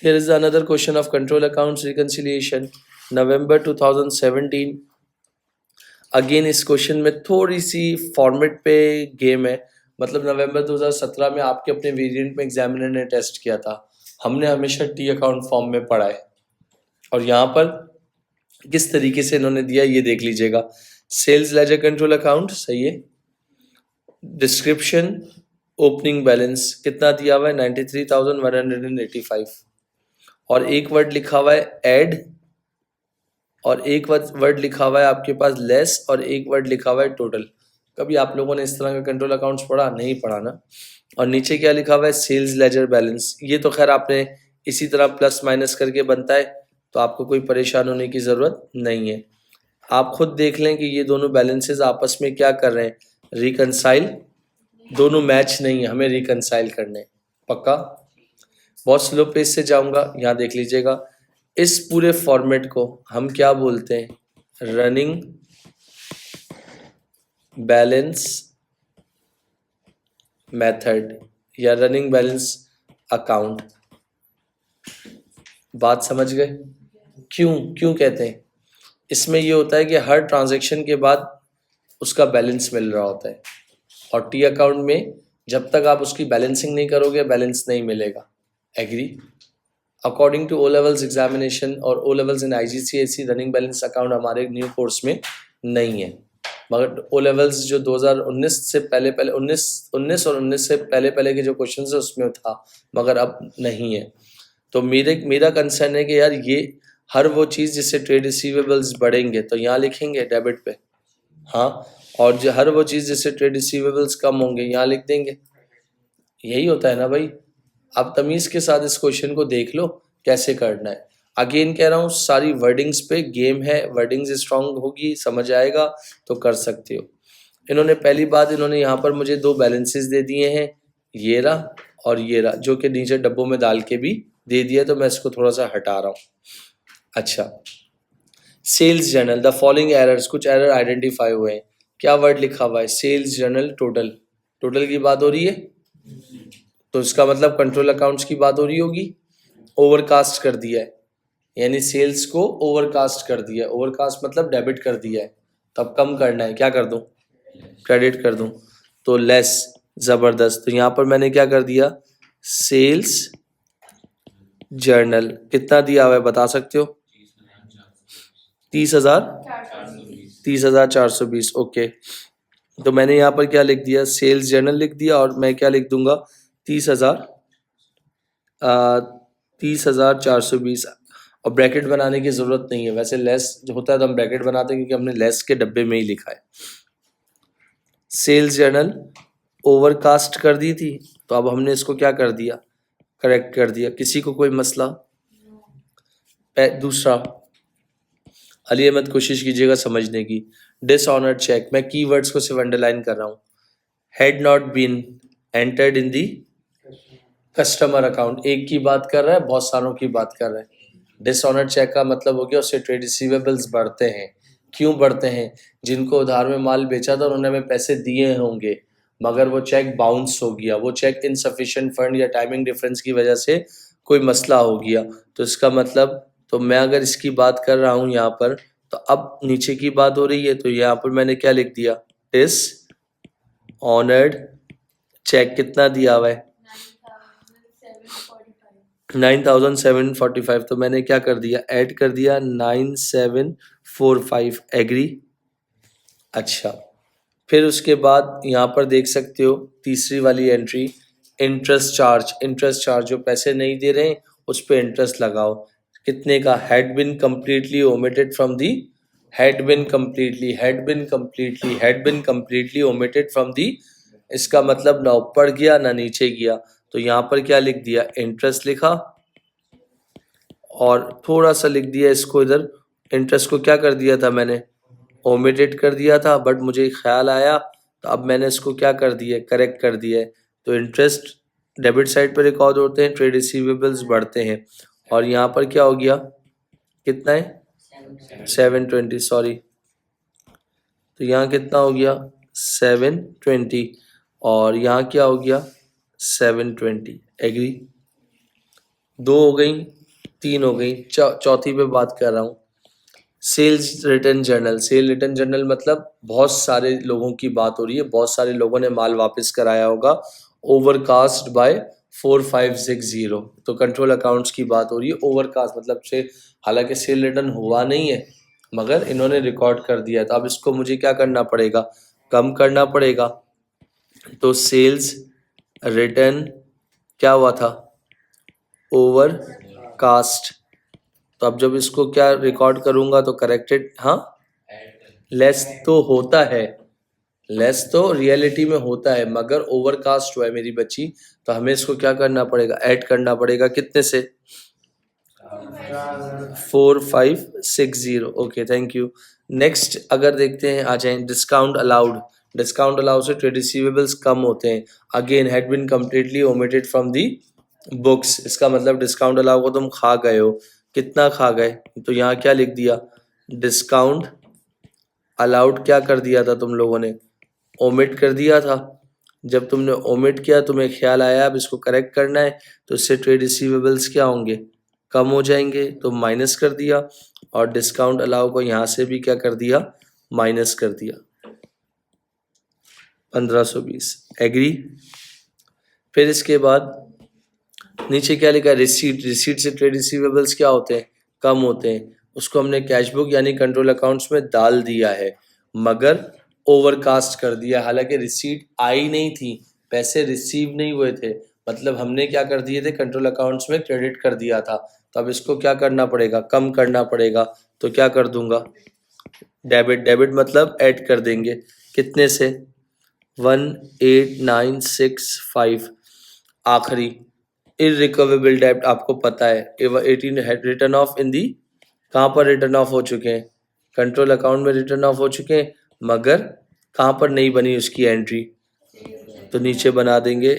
Here is another question of control accounts reconciliation, November 2017. Again इस question में थोड़ी सी format पे गेम है। मतलब नवंबर 2017 में आपके अपने वेरिएंट में एग्जामिनर ने टेस्ट किया था, हमने हमेशा टी अकाउंट फॉर्म में पढ़ा है, और यहाँ पर किस तरीके से इन्होंने दिया ये देख लीजिएगा। सेल्स लेजर कंट्रोल अकाउंट सही है, डिस्क्रिप्शन ओपनिंग बैलेंस कितना दिया हुआ है 93,185, और एक वर्ड लिखा हुआ है ऐड, और एक वर्ड लिखा हुआ है आपके पास लेस, और एक वर्ड लिखा हुआ है टोटल। कभी आप लोगों ने इस तरह का कंट्रोल अकाउंट्स पढ़ा? नहीं पढ़ा ना। और नीचे क्या लिखा हुआ है? Sales ledger balance. ये तो खैर आपने इसी तरह प्लस माइनस करके बनता है, तो आपको कोई परेशान होने की ज़रूरत नहीं है। आप खुद देख लें कि ये दोनों बैलेंसेस आपस में क्या कर रहे हैं, रिकनसाइल। दोनों मैच नहीं है, हमें रिकनसाइल करने। पक्का? बहुत स्लो पेस से जाऊंगा, यहाँ देख लीजिएगा। इस पूरे फॉर्मेट को हम क्या बोलते हैं? रनिंग बैलेंस मेथड या रनिंग बैलेंस अकाउंट। बात समझ गए? क्यों क्यों कहते हैं? इसमें ये होता है कि हर ट्रांजैक्शन के बाद उसका बैलेंस मिल रहा होता है, और टी अकाउंट में जब तक आप उसकी बैलेंसिंग नहीं करोगे बैलेंस नहीं मिलेगा। Agree? According to O levels examination और O levels in IGCSE running balance account हमारे न्यू कोर्स में नहीं है, मगर ओ लेवल्स जो 2019 से पहले 19 और 19 से पहले के जो क्वेश्चन है उसमें था, मगर अब नहीं है। तो मेरा कंसर्न है कि यार ये हर वो चीज़ जिससे ट्रेड रिसीवेबल्स बढ़ेंगे तो यहाँ लिखेंगे डेबिट पे, हाँ, और जो हर वो चीज़ जिससे ट्रेड रिसीवेबल्स कम होंगे यहाँ लिख देंगे। यही होता है ना भाई। आप तमीज़ के साथ इस क्वेश्चन को देख लो कैसे करना है। अगेन कह रहा हूँ, सारी वर्डिंग्स पे गेम है, वर्डिंग्स स्ट्रांग होगी, समझ आएगा तो कर सकते हो। इन्होंने पहली बात, इन्होंने यहाँ पर मुझे दो बैलेंसेस दे दिए हैं, ये रहा और ये रहा, जो कि नीचे डब्बों में डाल के भी दे दिया, तो मैं इसको थोड़ा सा हटा रहा हूँ। अच्छा, sales journal the following errors, कुछ एरर आइडेंटिफाई हुए हैं। क्या वर्ड लिखा हुआ है? Sales journal total. टोटल की बात हो रही है, तो इसका मतलब कंट्रोल अकाउंट्स की बात हो रही होगी। ओवरकास्ट कर दिया है, यानी सेल्स को ओवरकास्ट कर दिया है। ओवरकास्ट मतलब डेबिट कर दिया है, तब कम करना है, क्या कर दूं? क्रेडिट कर दूं। तो लेस, जबरदस्त। तो यहाँ पर मैंने क्या कर दिया? सेल्स जर्नल कितना दिया हुआ है बता सकते हो? 30,420। ओके, तो मैंने यहाँ पर क्या लिख दिया? सेल्स जर्नल लिख दिया, और मैं क्या लिख दूंगा? 30,420, और ब्रैकेट बनाने की जरूरत नहीं है। वैसे लेस जो होता है तो हम ब्रैकेट बनाते हैं, क्योंकि हमने लेस के डब्बे में ही लिखा है। सेल्स जर्नल ओवरकास्ट कर दी थी, तो अब हमने इसको क्या कर दिया? करेक्ट कर दिया। किसी को कोई मसला? दूसरा, अली अहमद कोशिश कीजिएगा समझने की। डिसऑनर्ड चेक, मैं कीवर्ड्स को सिर्फ अंडरलाइन कर रहा हूँ। Had not been entered in the customer account, एक की बात कर रहा है, बहुत सारों की बात कर रहा है। डिसऑनर्ड चेक का मतलब हो गया उससे ट्रेड रिसीवेबल्स बढ़ते हैं। क्यों बढ़ते हैं? जिनको उधार में माल बेचा था उन्होंने हमें पैसे दिए होंगे, मगर वो चेक बाउंस हो गया, वो चेक इनसफिशिएंट फंड या टाइमिंग डिफरेंस की वजह से कोई मसला हो गया। तो इसका मतलब, तो मैं अगर इसकी बात कर रहा हूँ यहाँ पर, तो अब नीचे की बात हो रही है, तो यहाँ पर मैंने क्या लिख दिया? डिस ऑनर्ड चेक कितना दिया हुआ है? 9,745। तो मैंने क्या कर दिया? ऐड कर दिया 9,745। एग्री? अच्छा, फिर उसके बाद यहाँ पर देख सकते हो तीसरी वाली entry, interest charge. Interest charge, जो पैसे नहीं दे रहे हैं उस पर इंटरेस्ट लगाओ। कितने का? Had been completely omitted from the, had been completely, had been completely, had been completely omitted from दी। इसका मतलब ना ऊपर गया ना नीचे गया, तो यहाँ पर क्या लिख दिया? इंटरेस्ट लिखा, और थोड़ा सा लिख दिया इसको इधर। इंटरेस्ट को क्या कर दिया था मैंने? ओमिटेड कर दिया था, बट मुझे ख्याल आया तो अब मैंने इसको क्या कर दिया? करेक्ट कर दिया है। तो इंटरेस्ट डेबिट साइड पर रिकॉर्ड होते हैं, ट्रेड रिसीवेबल्स बढ़ते हैं, और यहाँ पर क्या हो गया? कितना है? 720, सॉरी। तो यहाँ कितना हो गया? 720, और यहाँ क्या हो गया? 720। एग्री? 2 हो गई, 3 हो गई, चौथी पे बात कर रहा हूँ। Sales return journal. Sale return journal मतलब बहुत सारे लोगों की बात हो रही है, बहुत सारे लोगों ने माल वापस कराया होगा, ओवरकास्ट बाय 4560। तो कंट्रोल अकाउंट्स की बात हो रही है। ओवरकास्ट मतलब से हालांकि सेल रिटर्न हुआ नहीं है मगर इन्होंने रिकॉर्ड कर दिया, तो अब इसको मुझे क्या करना पड़ेगा, कम करना पड़ेगा। तो सेल्स रिटर्न क्या हुआ था, ओवरकास्ट। तो अब जब इसको क्या रिकॉर्ड करूंगा तो करेक्टेड, हाँ लेस तो होता है, लेस तो रियलिटी में होता है मगर ओवरकास्ट हुआ है मेरी बच्ची, तो हमें इसको क्या करना पड़ेगा, ऐड करना पड़ेगा। कितने से, 4560। Okay thank you. नेक्स्ट अगर देखते हैं, आ जाए डिस्काउंट अलाउड। डिस्काउंट अलाउड से ट्रेड रिसीवेबल्स कम होते हैं। Again had been completely omitted from the books. इसका मतलब डिस्काउंट अलाउ को तुम खा गए हो। कितना खा गए, तो यहाँ क्या लिख दिया, डिस्काउंट अलाउड क्या कर दिया था तुम लोगों ने, ओमिट कर दिया था। जब तुमने ओमिट किया तुम्हें ख्याल आया अब इसको करेक्ट करना है, तो इससे ट्रेड रिसीवेबल्स क्या होंगे, कम हो जाएंगे, तो माइनस कर दिया। और डिस्काउंट अलाउ को यहाँ से भी क्या कर दिया, माइनस कर दिया। 1520। एग्री। फिर इसके बाद नीचे क्या लिखा है, रिसीट। रिसीट से ट्रेड रिसीवेबल्स क्या होते हैं, कम होते हैं। उसको हमने कैश बुक यानी कंट्रोल अकाउंट्स में डाल दिया है मगर ओवरकास्ट कर दिया। हालांकि रिसीट आई नहीं थी, पैसे रिसीव नहीं हुए थे, मतलब हमने क्या कर दिए थे, कंट्रोल अकाउंट्स में क्रेडिट कर दिया था। तो अब इसको क्या करना पड़ेगा, कम करना पड़ेगा। तो क्या कर दूंगा, डेबिट। डेबिट मतलब ऐड कर देंगे। कितने से, 18965। आखिरी इररिकवेबल डेब्ट आपको पता है 18 रिटर्न ऑफ इन दी, कहाँ पर रिटर्न ऑफ हो चुके हैं, कंट्रोल अकाउंट में रिटर्न ऑफ हो चुके हैं मगर कहाँ पर नहीं बनी उसकी एंट्री, तो नीचे बना देंगे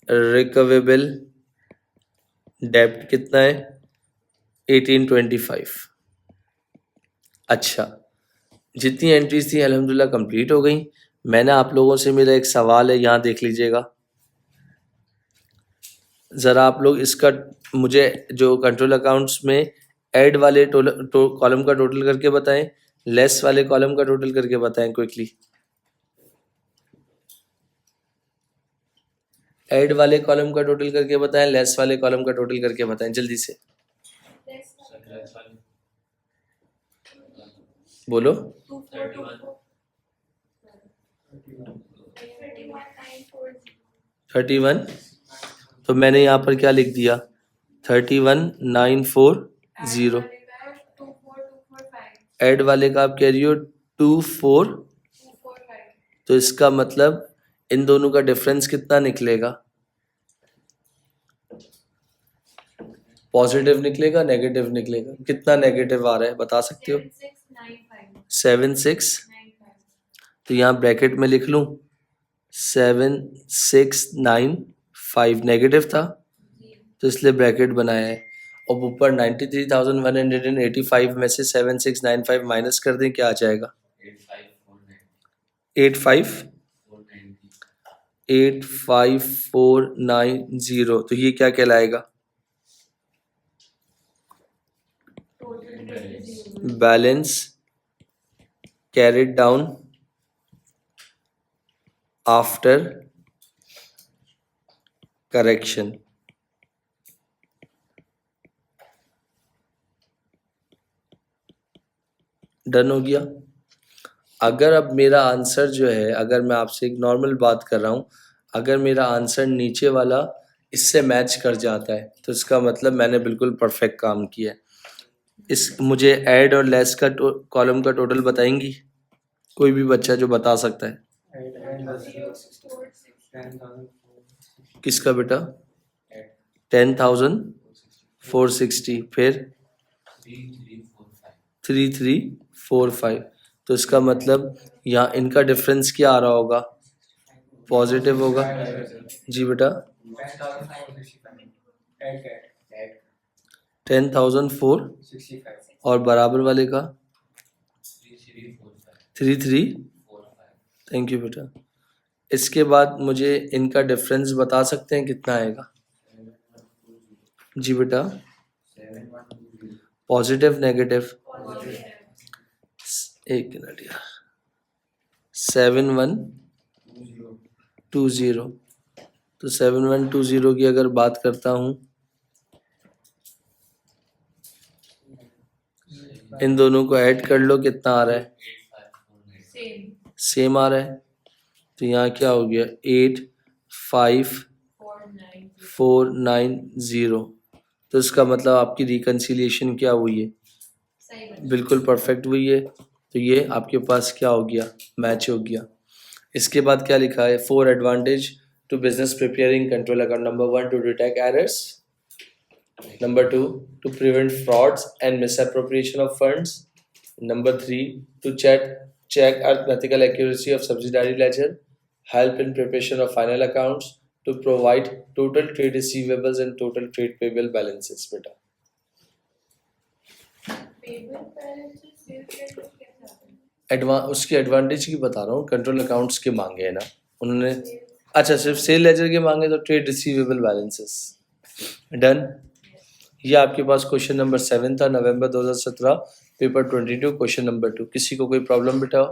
इररिकवेबल डेब्ट। कितना है, 1825। अच्छा, जितनी एंट्रीज थी अल्हम्दुलिल्लाह कंप्लीट हो गई। मैंने आप लोगों से, मेरा एक सवाल है, यहाँ देख लीजिएगा ज़रा आप लोग इसका, मुझे जो कंट्रोल अकाउंट्स में ऐड वाले कॉलम का टोटल करके बताएं, लेस वाले कॉलम का टोटल करके बताएं क्विकली। ऐड वाले कॉलम का टोटल करके बताएं, लेस वाले कॉलम का टोटल करके बताएं जल्दी से, बोलो। 31। तो मैंने यहाँ पर क्या लिख दिया, 31940। ऐड वाले का आप कह रही हो 24, तो इसका मतलब इन दोनों का डिफरेंस कितना निकलेगा, पॉजिटिव निकलेगा, नेगेटिव निकलेगा। कितना नेगेटिव आ रहा है बता सकते हो, 76। तो यहाँ ब्रैकेट में लिख लूँ 7695, नेगेटिव था तो इसलिए ब्रैकेट बनाया है। और ऊपर 93,185 में से 7695 माइनस कर दें, क्या आ जाएगा, 8490। तो ये क्या कहलाएगा, balance carried down after correction. Done हो गया। अगर अब मेरा आंसर जो है, अगर मैं आपसे एक नॉर्मल बात कर रहा हूँ, अगर मेरा आंसर नीचे वाला इससे मैच कर जाता है तो इसका मतलब मैंने बिल्कुल परफेक्ट काम किया है। इस मुझे ऐड और लेस का कॉलम का टोटल बताएंगी कोई भी बच्चा जो बता सकता है। किसका बेटा, 10,460, फिर 3345। तो इसका मतलब यहाँ इनका डिफरेंस क्या आ रहा होगा, पॉजिटिव होगा। जी बेटा, 10,400 और बराबर वाले का 33। थैंक यू बेटा। इसके बाद मुझे इनका डिफरेंस बता सकते हैं कितना आएगा, जी बेटा, पॉजिटिव नेगेटिव, एक मिनट यार, 7120, तो 7120 की अगर बात करता हूँ, इन दोनों को ऐड कर लो, कितना आ रहा है? सेम आ रहा है। तो यहाँ क्या हो गया? 85490। तो इसका मतलब आपकी रिकन्सिलिएशन क्या हुई है? बिल्कुल परफेक्ट हुई है। तो ये आपके पास क्या हो गया? मैच हो गया। इसके बाद क्या लिखा है? 4 advantage to business preparing control account. Number 1, to detect errors. Number 2, to prevent frauds and misappropriation of funds. Number 3, to check arithmetical accuracy of subsidiary ledger. Help in preparation of final accounts. To provide total trade receivables and total trade payable balances. बेटा, उसकी advantage की बता रहा हूँ। Control accounts के मांगे है ना उन्होंने। अच्छा, सिर्फ सेल लेजर के मांगे तो ट्रेड रिसीवेबल बैलेंसेस। डन। ये आपके पास क्वेश्चन नंबर 7 था, नवंबर 2017, पेपर 22, क्वेश्चन नंबर 2। किसी को कोई प्रॉब्लम बेटा?